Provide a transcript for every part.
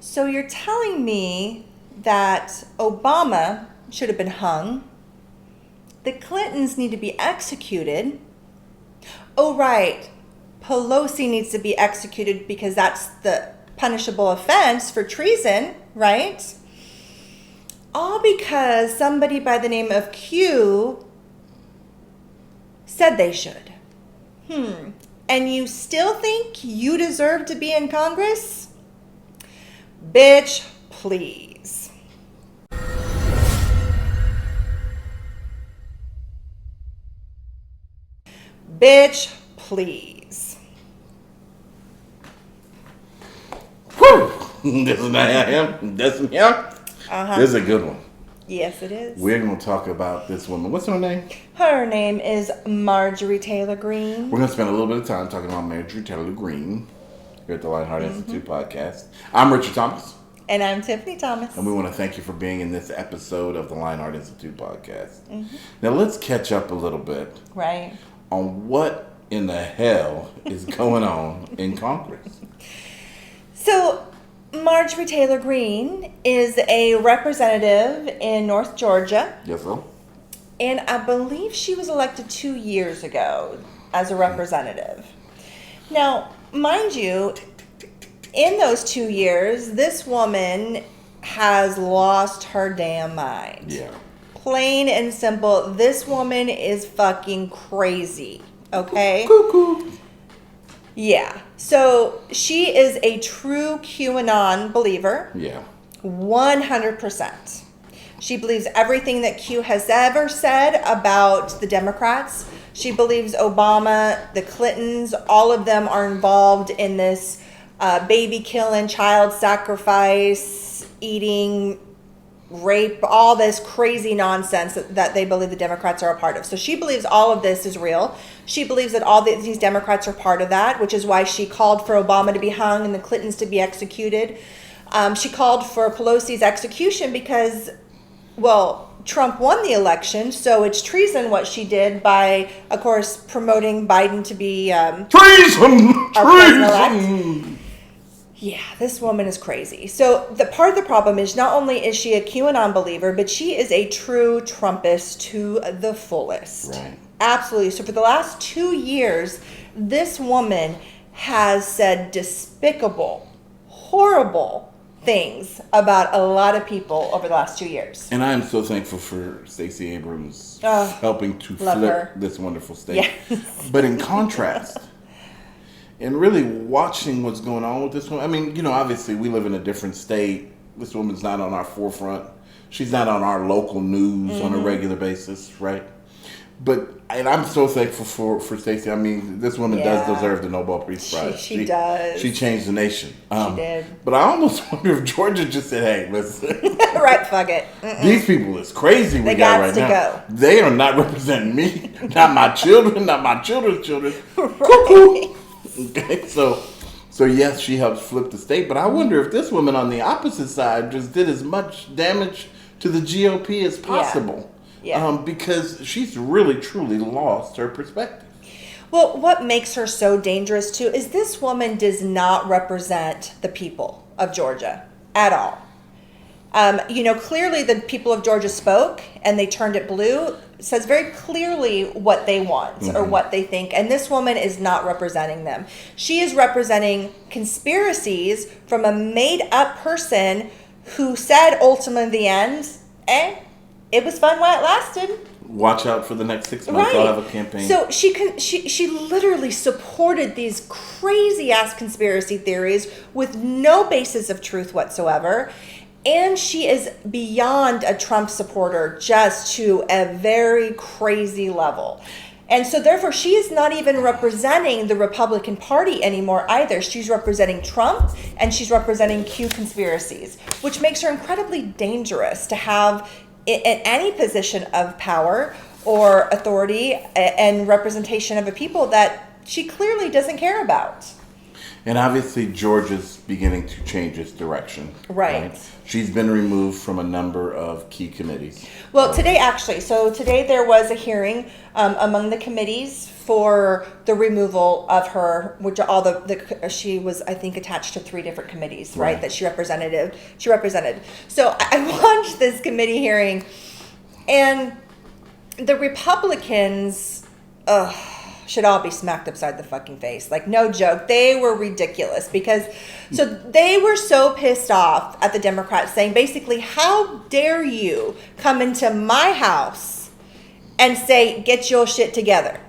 So you're telling me that Obama should have been hung, the Clintons need to be executed. Oh, right. Pelosi needs to be executed because that's the punishable offense for treason, right? All because somebody by the name of Q said they should. And you still think you deserve to be in Congress? Bitch, please. Bitch, please. Whew! This is not him. This is him. This is a good one. Yes, it is. We're going to talk about this woman. What's her name? Her name is Marjorie Taylor Greene. We're going to spend a little bit of time talking about Marjorie Taylor Greene here at the Lionheart Institute podcast. I'm Richard Thomas. And I'm Tiffany Thomas. And we want to thank you for being in this episode of the Lionheart Institute podcast. Now, let's catch up a little bit. Right. On what in the hell is going on in Congress. So, Marjorie Taylor Greene is a representative in North Georgia. Yes, sir. And I believe she was elected 2 years ago as a representative. Now, mind you, in those 2 years, this woman has lost her damn mind. Yeah. Plain and simple, this woman is fucking crazy. Okay? Cuckoo. Yeah. So she is a true QAnon believer. Yeah. 100%. She believes everything that Q has ever said about the Democrats. She believes Obama, the Clintons, all of them are involved in this baby killing, child sacrifice, eating, rape, all this crazy nonsense that they believe the Democrats are a part of. So she believes all of this is real. She believes that all these Democrats are part of that, which is why she called for Obama to be hung and the Clintons to be executed. She called for Pelosi's execution because, well, Trump won the election, so it's treason what she did by, of course, promoting Biden to be treason! our president-elect. Yeah, this woman is crazy. So the part of the problem is not only is she a QAnon believer, but she is a true Trumpist to the fullest. Right. Absolutely. So for the last 2 years, this woman has said despicable, horrible things about a lot of people over the last 2 years. And I am so thankful for Stacey Abrams helping to flip this wonderful state. Yes. But in contrast, and really watching what's going on with this woman, I mean, you know, obviously we live in a different state. This woman's not on our forefront. She's not on our local news on a regular basis, right? And I'm so thankful for Stacey. I mean, this woman does deserve the Nobel Peace Prize. She does. She changed the nation. She did. But I almost wonder if Georgia just said, hey, listen. Right, fuck it. These people is crazy we got right now. Go. They are not representing me, not my children, not my children's children. Right. Cuckoo. Okay, so yes, she helps flip the state. But I wonder if this woman on the opposite side just did as much damage to the GOP as possible. Yeah. Because she's really, truly lost her perspective. Well, what makes her so dangerous, too, is this woman does not represent the people of Georgia at all. Clearly the people of Georgia spoke and they turned it blue. It says very clearly what they want or what they think. And this woman is not representing them. She is representing conspiracies from a made-up person who said ultimately in the end, it was fun while it lasted. Watch out for the next 6 months. Right. I'll have a campaign. So she literally supported these crazy ass conspiracy theories with no basis of truth whatsoever. And she is beyond a Trump supporter, just to a very crazy level. And so therefore she is not even representing the Republican Party anymore either. She's representing Trump and she's representing Q conspiracies, which makes her incredibly dangerous to have in any position of power or authority and representation of a people that she clearly doesn't care about. And obviously, Georgia's beginning to change its direction. Right. She's been removed from a number of key committees. Well, today there was a hearing among the committees for the removal of her, which she was, I think, attached to 3 different committees, right? That she represented. So I watched this committee hearing, and the Republicans, should all be smacked upside the fucking face. Like, no joke. They were ridiculous because, so they were so pissed off at the Democrats saying basically, how dare you come into my house and say, get your shit together?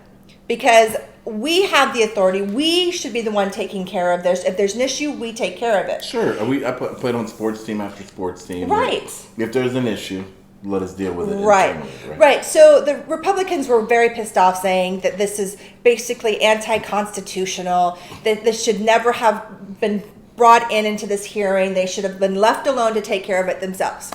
Because we have the authority. We should be the one taking care of this. If there's an issue, we take care of it. Sure. I played on sports team after sports team. Right. If there's an issue, let us deal with it. Right. So the Republicans were very pissed off, saying that this is basically anti-constitutional, that this should never have been brought into this hearing. They should have been left alone to take care of it themselves.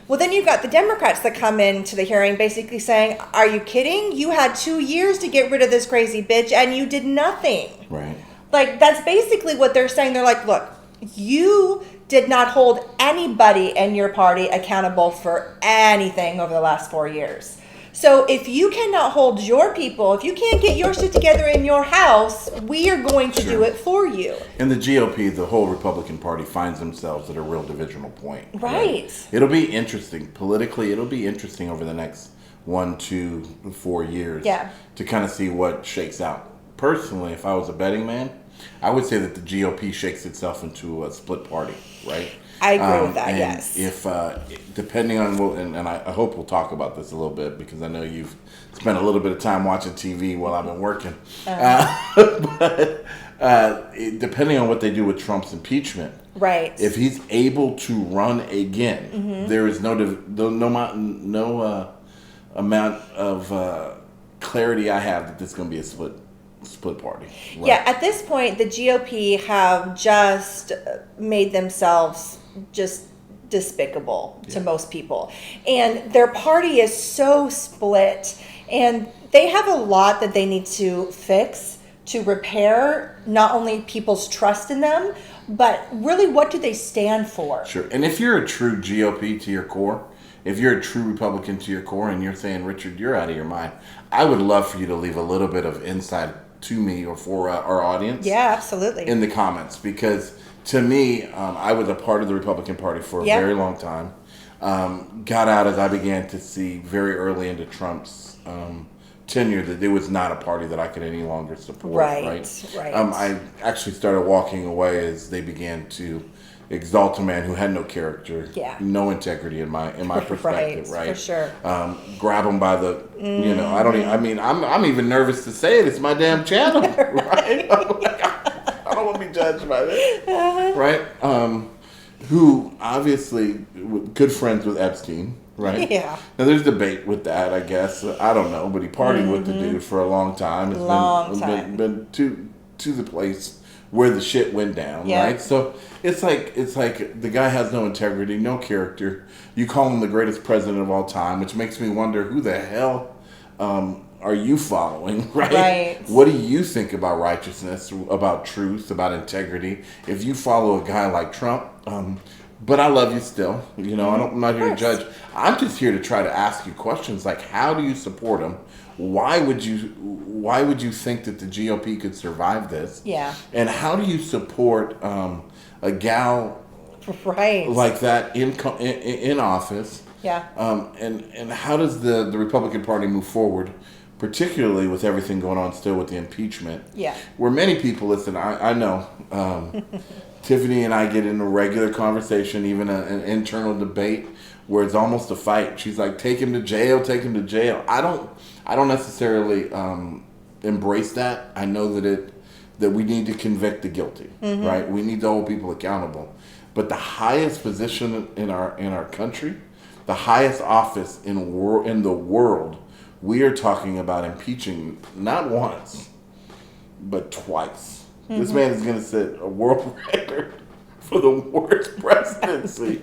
Well, then you've got the Democrats that come into the hearing basically saying, are you kidding? You had 2 years to get rid of this crazy bitch and you did nothing. Right. Like, that's basically what they're saying. They're like, look, you did not hold anybody in your party accountable for anything over the last 4 years. So if you cannot hold your people, if you can't get your shit together in your house, we are going to do it for you. And the GOP, the whole Republican Party, finds themselves at a real divisional point. Right. It'll be interesting. Politically, it'll be interesting over the next 1, 2, 4 years to kind of see what shakes out. Personally, if I was a betting man, I would say that the GOP shakes itself into a split party, right? I agree with that, and yes. If, depending on, and I hope we'll talk about this a little bit because I know you've spent a little bit of time watching TV while I've been working. But depending on what they do with Trump's impeachment, right? If he's able to run again, there is no amount of clarity I have that this is going to be a split party. Right? Yeah, at this point, the GOP have just made themselves just despicable to most people. And their party is so split, and they have a lot that they need to fix to repair not only people's trust in them, but really what do they stand for? Sure. And if you're a true GOP to your core, if you're a true Republican to your core and you're saying, Richard, you're out of your mind, I would love for you to leave a little bit of insight to me or for our audience. Yeah, absolutely. In the comments, because to me, I was a part of the Republican Party for a very long time. Got out as I began to see very early into Trump's tenure that it was not a party that I could any longer support. Right. I actually started walking away as they began to exalt a man who had no character, no integrity in my perspective, right? For sure. Grab him by the, I'm even nervous to say it. It's my damn channel, right? I don't want to be judged by this, right? Who obviously good friends with Epstein, right? Yeah. Now there's debate with that, I guess. I don't know, but he partied with the dude for a long time. It's been to the place where the shit went down, right? So it's like the guy has no integrity, no character. You call him the greatest president of all time, which makes me wonder who the hell are you following, right? What do you think about righteousness, about truth, about integrity? If you follow a guy like Trump, but I love you still. I'm not here to judge. I'm just here to try to ask you questions like, how do you support him? Why would you think that the GOP could survive this? Yeah. And how do you support a gal like that in office? Yeah. And how does the Republican Party move forward, particularly with everything going on still with the impeachment? Yeah. Where many people, listen, I know Tiffany and I get in a regular conversation, even an internal debate where it's almost a fight. She's like, take him to jail. I don't necessarily embrace that. I know that we need to convict the guilty, right? We need to hold people accountable. But the highest position in our country, the highest office in the world, we are talking about impeaching not once, but twice. This man is going to set a world record for the worst presidency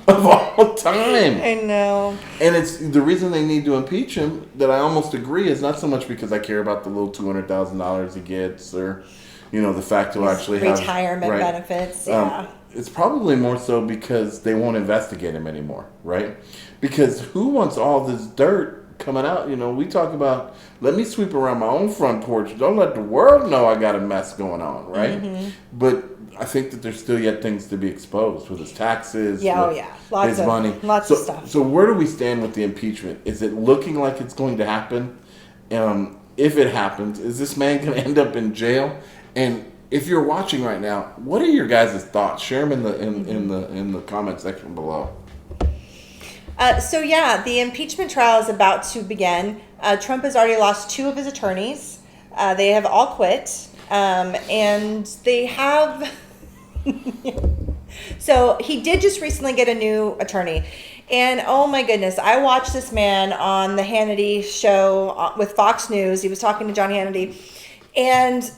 of all time. I know. And it's the reason they need to impeach him that I almost agree is not so much because I care about the little $200,000 he gets or, the fact he'll actually have retirement benefits. Yeah. It's probably more so because they won't investigate him anymore, right? Because who wants all this dirt coming out? We talk about, let me sweep around my own front porch. Don't let the world know I got a mess going on, right? Mm-hmm. But I think that there's still yet things to be exposed with his taxes, lots of money. Lots of stuff. So where do we stand with the impeachment? Is it looking like it's going to happen? If it happens, is this man going to end up in jail? And if you're watching right now, what are your guys' thoughts? Share them in the comment section below. The impeachment trial is about to begin. Trump has already lost 2 of his attorneys. They have all quit, and they have. So he did just recently get a new attorney. And oh my goodness, I watched this man on the Hannity show with Fox News. He was talking to John Hannity. And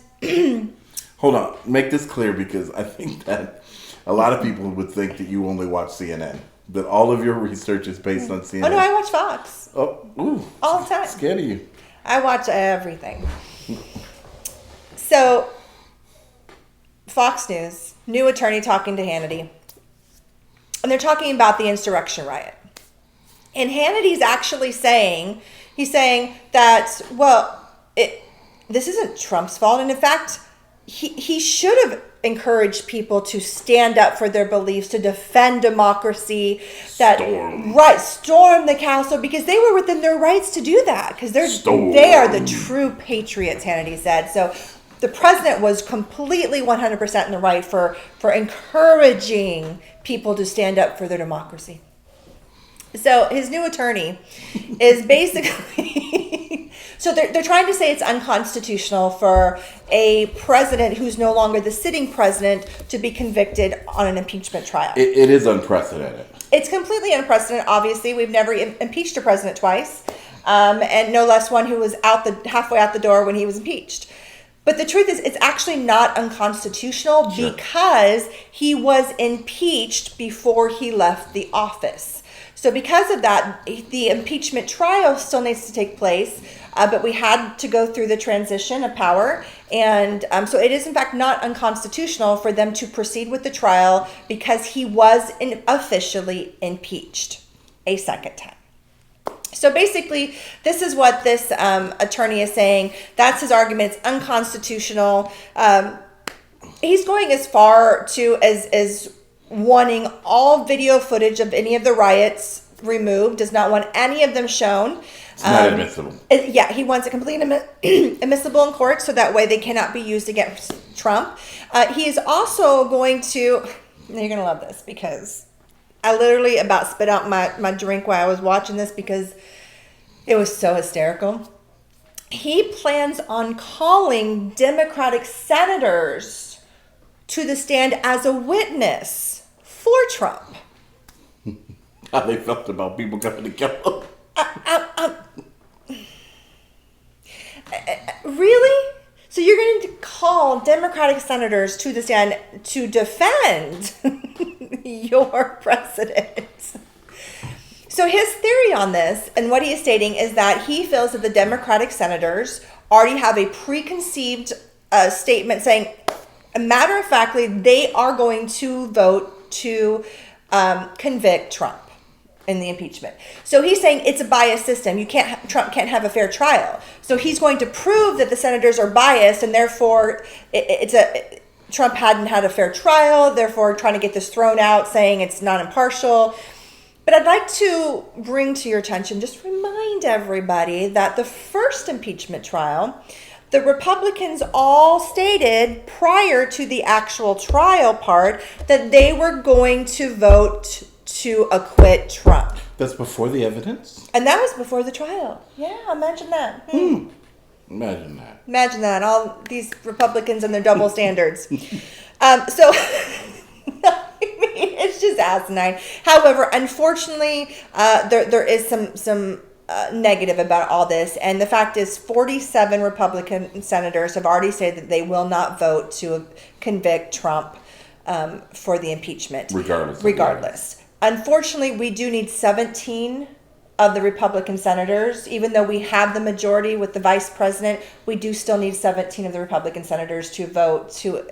hold on, make this clear, because I think that a lot of people would think that you only watch CNN. That all of your research is based on CNN. Oh no, I watch Fox. Oh, ooh, all the time. Scared of you. I watch everything. So, Fox News, new attorney talking to Hannity. And they're talking about the insurrection riot. And Hannity's actually saying, he's saying that, this isn't Trump's fault. And in fact, he should have encouraged people to stand up for their beliefs, to defend democracy, storm the castle, because they were within their rights to do that, because they are the true patriots, Hannity said. So the president was completely 100% in the right for encouraging people to stand up for their democracy. So his new attorney is basically... So they're trying to say it's unconstitutional for a president who's no longer the sitting president to be convicted on an impeachment trial. It is unprecedented. It's completely unprecedented. Obviously, we've never impeached a president twice, and no less one who was halfway out the door when he was impeached. But the truth is, it's actually not unconstitutional because he was impeached before he left the office. So because of that, the impeachment trial still needs to take place, but we had to go through the transition of power. And so it is, in fact, not unconstitutional for them to proceed with the trial because he was officially impeached a second time. So basically, this is what this attorney is saying. That's his argument. It's unconstitutional. He's going as far as wanting all video footage of any of the riots removed, does not want any of them shown. It's not admissible. He wants it completely admissible in court, so that way they cannot be used against Trump. He is also going to, you're going to love this, because I literally about spit out my drink while I was watching this because it was so hysterical. He plans on calling Democratic senators to the stand as a witness for Trump. How they felt about people coming to kill him. Really? So you're going to call Democratic senators to the stand to defend your president? So his theory on this, and what he is stating, is that he feels that the Democratic senators already have a preconceived statement saying, matter of factly, they are going to vote to convict Trump in the impeachment. So he's saying it's a biased system. Trump can't have a fair trial. So he's going to prove that the senators are biased, and therefore Trump hadn't had a fair trial, therefore trying to get this thrown out, saying it's not impartial. But I'd like to bring to your attention, just remind everybody that the first impeachment trial, the Republicans all stated prior to the actual trial part that they were going to vote to acquit Trump. That's before the evidence? And that was before the trial. Yeah, imagine that. Imagine that. Imagine that. All these Republicans and their double standards. It's just asinine. However, unfortunately, there is some negative about all this. And the fact is 47 Republican senators have already said that they will not vote to convict Trump for the impeachment. Regardless. Unfortunately, we do need 17 of the Republican senators. Even though we have the majority with the vice president, we do still need 17 of the Republican senators to vote to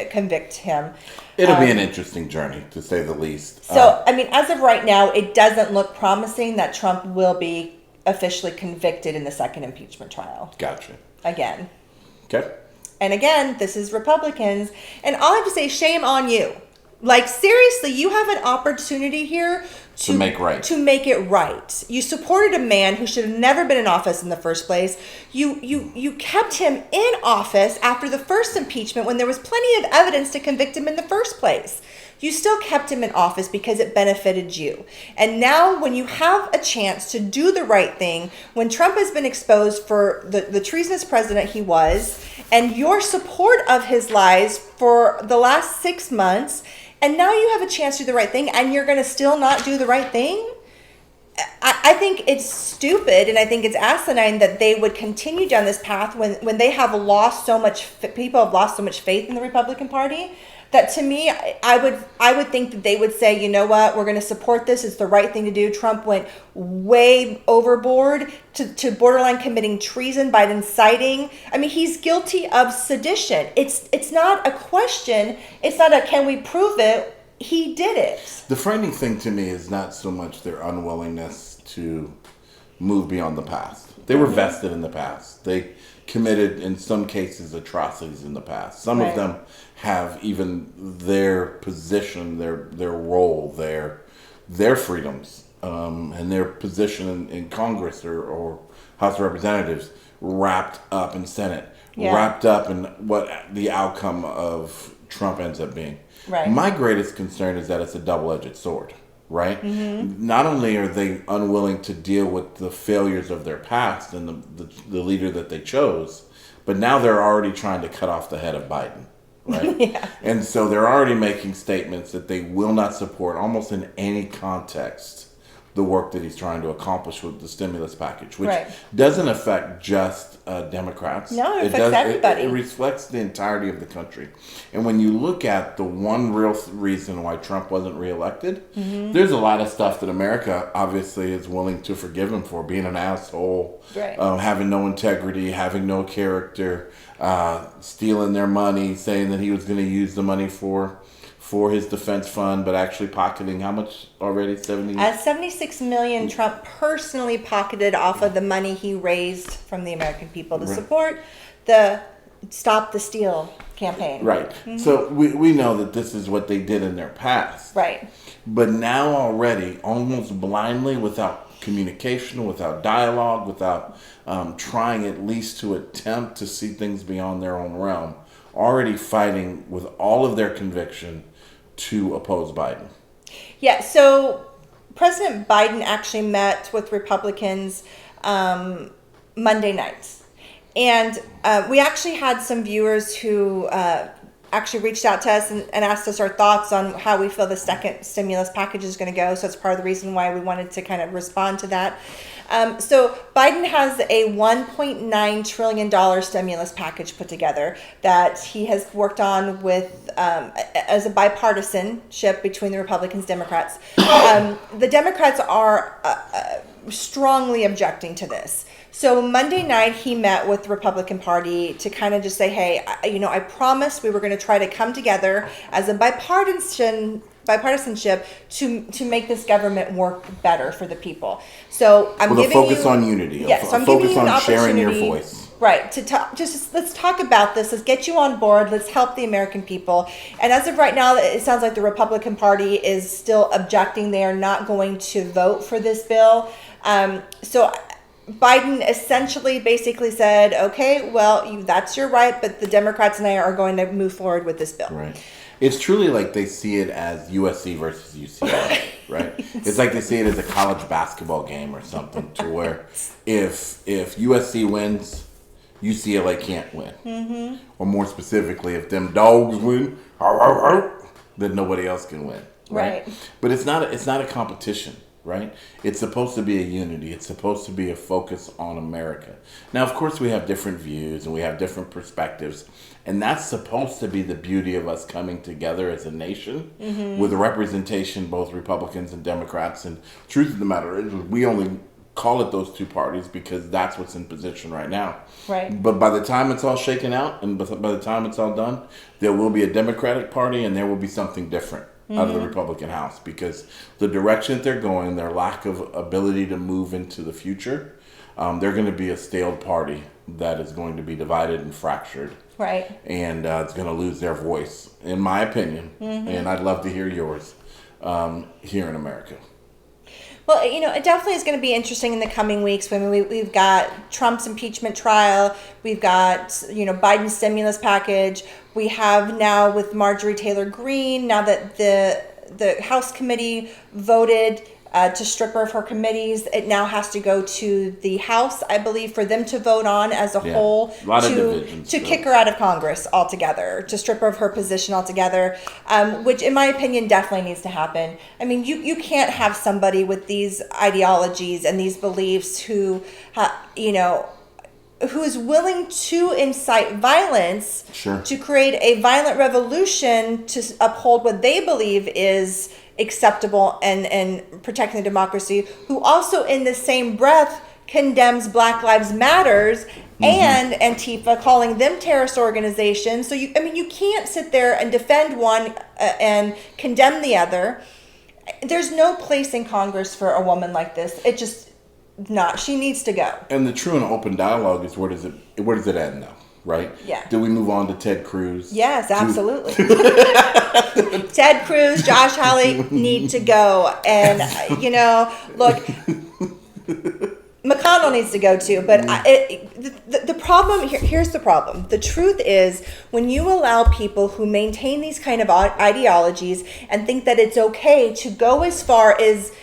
convict him. It'll be an interesting journey, to say the least. So, I mean, as of right now, it doesn't look promising that Trump will be officially convicted in the second impeachment trial. Gotcha. Again. Okay. And again, this is Republicans. And all I have to say, shame on you. Like, seriously, you have an opportunity here to make it right. You supported a man who should have never been in office in the first place. You kept him in office after the first impeachment when there was plenty of evidence to convict him in the first place. You still kept him in office because it benefited you. And now when you have a chance to do the right thing, when Trump has been exposed for the treasonous president he was, and your support of his lies for the last 6 months, and now you have a chance to do the right thing, and you're going to still not do the right thing? I think it's stupid, and I think it's asinine that they would continue down this path when they have lost so much, people have lost so much faith in the Republican Party. That to me, I would think that they would say, you know what, we're going to support this. It's the right thing to do. Trump went way overboard to borderline committing treason by inciting. I mean, he's guilty of sedition. It's not a question. It's not a can we prove it. He did it. The frightening thing to me is not so much their unwillingness to move beyond the past. They were vested in the past. They committed, in some cases, atrocities in the past. Some of them have even their position, their role, their freedoms, and their position in Congress or House of Representatives wrapped up in Senate, wrapped up in what the outcome of Trump ends up being. Right. My greatest concern is that it's a double-edged sword, right? Mm-hmm. Not only are they unwilling to deal with the failures of their past and the leader that they chose, but now they're already trying to cut off the head of Biden, right? Yeah. And so they're already making statements that they will not support, almost in any context, the work that he's trying to accomplish with the stimulus package, which doesn't affect just Democrats. No, it affects everybody. It reflects the entirety of the country. And when you look at the one real reason why Trump wasn't reelected, there's a lot of stuff that America obviously is willing to forgive him for, being an asshole, having no integrity, having no character, stealing their money, saying that he was going to use the money for his defense fund, but actually pocketing how much already? 76 million Trump personally pocketed off of the money he raised from the American people to support the Stop the Steal campaign. Right. Mm-hmm. So we know that this is what they did in their past. Right. But now already, almost blindly, without communication, without dialogue, without trying at least to attempt to see things beyond their own realm, already fighting with all of their conviction to oppose Biden. Yeah, so President Biden actually met with Republicans Monday nights. And we actually had some viewers who actually reached out to us and asked us our thoughts on how we feel the second stimulus package is going to go. So it's part of the reason why we wanted to kind of respond to that. So Biden has a $1.9 trillion stimulus package put together that he has worked on with as a bipartisanship between the Republicans, Democrats. The Democrats are strongly objecting to this. So Monday night he met with the Republican Party to kind of just say, hey, I promised we were going to try to come together as a bipartisanship to make this government work better for the people. So I'm with giving a focus on unity. Yes, a focus on sharing your voice. Right, to talk, let's talk about this. Let's get you on board. Let's help the American people. And as of right now, it sounds like the Republican Party is still objecting. They are not going to vote for this bill. So Biden essentially basically said, okay, well, that's your right, but the Democrats and I are going to move forward with this bill. Right. It's truly like they see it as USC versus UCLA, right? It's like they see it as a college basketball game or something, to where if USC wins, UCLA can't win. Mm-hmm. Or more specifically, if them dogs win, then nobody else can win. Right. But it's not a competition. right? It's supposed to be a unity. It's supposed to be a focus on America. Now, of course, we have different views and we have different perspectives. And that's supposed to be the beauty of us coming together as a nation with a representation, both Republicans and Democrats. And truth of the matter is, we only call it those two parties because that's what's in position right now. Right. But by the time it's all shaken out and by the time it's all done, there will be a Democratic Party and there will be something different out of the Republican House, because the direction that they're going, their lack of ability to move into the future, they're going to be a staled party that is going to be divided and fractured. Right. And it's going to lose their voice, in my opinion. And I'd love to hear yours here in America. Well, it definitely is going to be interesting in the coming weeks. I mean, we've got Trump's impeachment trial. We've got, Biden's stimulus package. We have now with Marjorie Taylor Greene, now that the House committee voted to strip her of her committees, it now has to go to the House, I believe, for them to vote on as a whole, a lot of divisions, to kick her out of Congress altogether, to strip her of her position altogether, which in my opinion definitely needs to happen. I mean, you can't have somebody with these ideologies and these beliefs who is willing to incite violence, to create a violent revolution to uphold what they believe is acceptable and protecting the democracy, who also in the same breath condemns Black Lives Matters and Antifa, calling them terrorist organizations. So you can't sit there and defend one and condemn the other. There's no place in Congress for a woman like this. It just not. She needs to go. And the true and open dialogue is where does it end now? Right? Yeah. Do we move on to Ted Cruz? Yes, absolutely. Ted Cruz, Josh Hawley need to go. And, look, McConnell needs to go too. But the problem, here's the problem. The truth is, when you allow people who maintain these kind of ideologies and think that it's okay to go as far as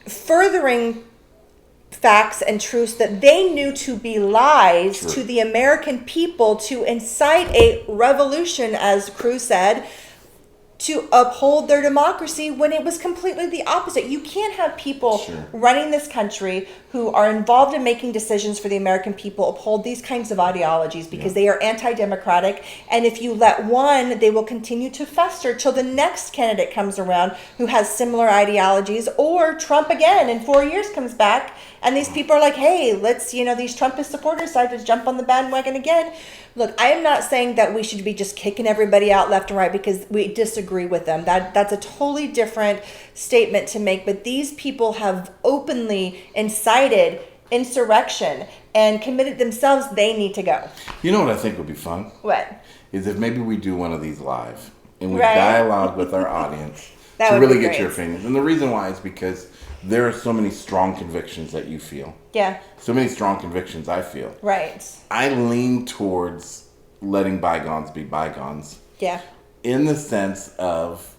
furthering facts and truths that they knew to be lies to the American people, to incite a revolution, as Cruz said, to uphold their democracy, when it was completely the opposite. You can't have people running this country who are involved in making decisions for the American people uphold these kinds of ideologies, because they are anti-democratic. And if you let one, they will continue to fester till the next candidate comes around who has similar ideologies, or Trump again in 4 years comes back and these people are like, hey, let's, these Trumpist supporters decide to jump on the bandwagon again. Look, I am not saying that we should be just kicking everybody out left and right because we disagree with them. That's a totally different statement to make. But these people have openly incited insurrection and committed themselves. They need to go. You know what I think would be fun? What? Is if maybe we do one of these live and we dialogue with our audience to really get your opinions. And the reason why is because there are so many strong convictions that you feel. Yeah. So many strong convictions I feel. Right. I lean towards letting bygones be bygones. Yeah. In the sense of,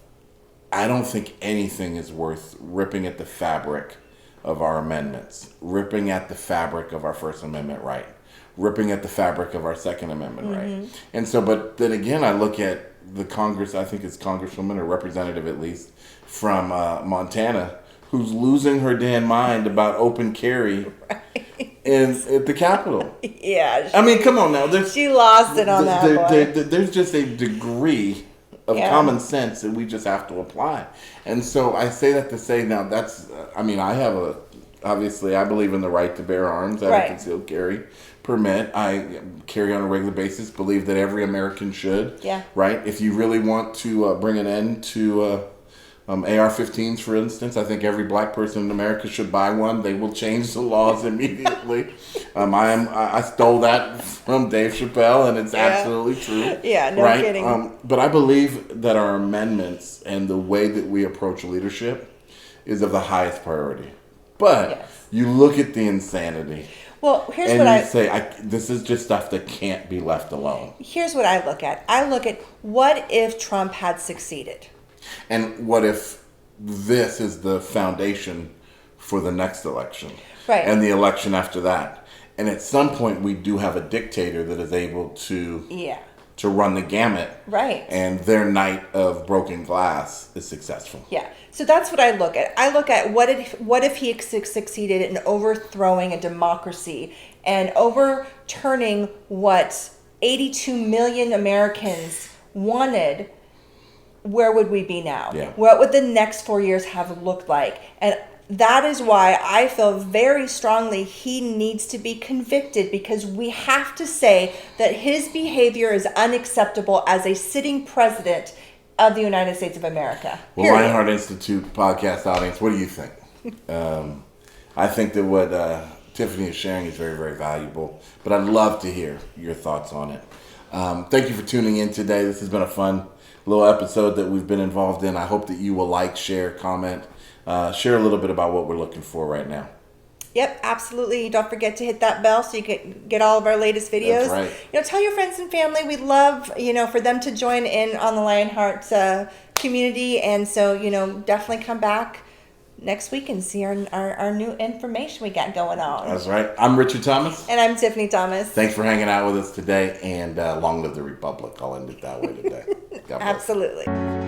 I don't think anything is worth ripping at the fabric of our amendments, ripping at the fabric of our First Amendment right, ripping at the fabric of our Second Amendment right. And so, but then again, I look at the Congress, I think it's Congresswoman or representative at least, from Montana, who's losing her damn mind about open carry at the Capitol. Yeah. I mean, come on now. She lost it on that one. There's just a degree of common sense that we just have to apply. And so I say that to say, now that's, obviously I believe in the right to bear arms. I have a concealed carry permit. I carry on a regular basis, believe that every American should. Yeah. Right? If you really want to bring an end to AR-15s, for instance, I think every black person in America should buy one. They will change the laws immediately. I stole that from Dave Chappelle, and it's absolutely true. Yeah, no kidding. But I believe that our amendments and the way that we approach leadership is of the highest priority. But you look at the insanity. Well, here's and what you say, this is just stuff that can't be left alone. Here's what I look at. I look at, what if Trump had succeeded? And what if this is the foundation for the next election? Right. And the election after that. And at some point we do have a dictator that is able to to run the gamut. Right. And their night of broken glass is successful. Yeah. So that's what I look at. I look at what if he succeeded in overthrowing a democracy and overturning what 82 million Americans wanted. Where would we be now? Yeah. What would the next 4 years have looked like? And that is why I feel very strongly he needs to be convicted, because we have to say that his behavior is unacceptable as a sitting president of the United States of America. Well, Period. Lionheart Institute podcast audience, what do you think? I think that what Tiffany is sharing is very, very valuable, but I'd love to hear your thoughts on it. Thank you for tuning in today. This has been a fun little episode that we've been involved in. I hope that you will like, share, comment, share a little bit about what we're looking for right now. Yep, absolutely. Don't forget to hit that bell so you can get all of our latest videos. That's right. Tell your friends and family. We'd love, for them to join in on the Lionheart community. And so, definitely come back next week and see our new information we got going on. That's right. I'm Richard Thomas. And I'm Tiffany Thomas. Thanks for hanging out with us today, and long live the Republic. I'll end it that way today. God bless. Absolutely.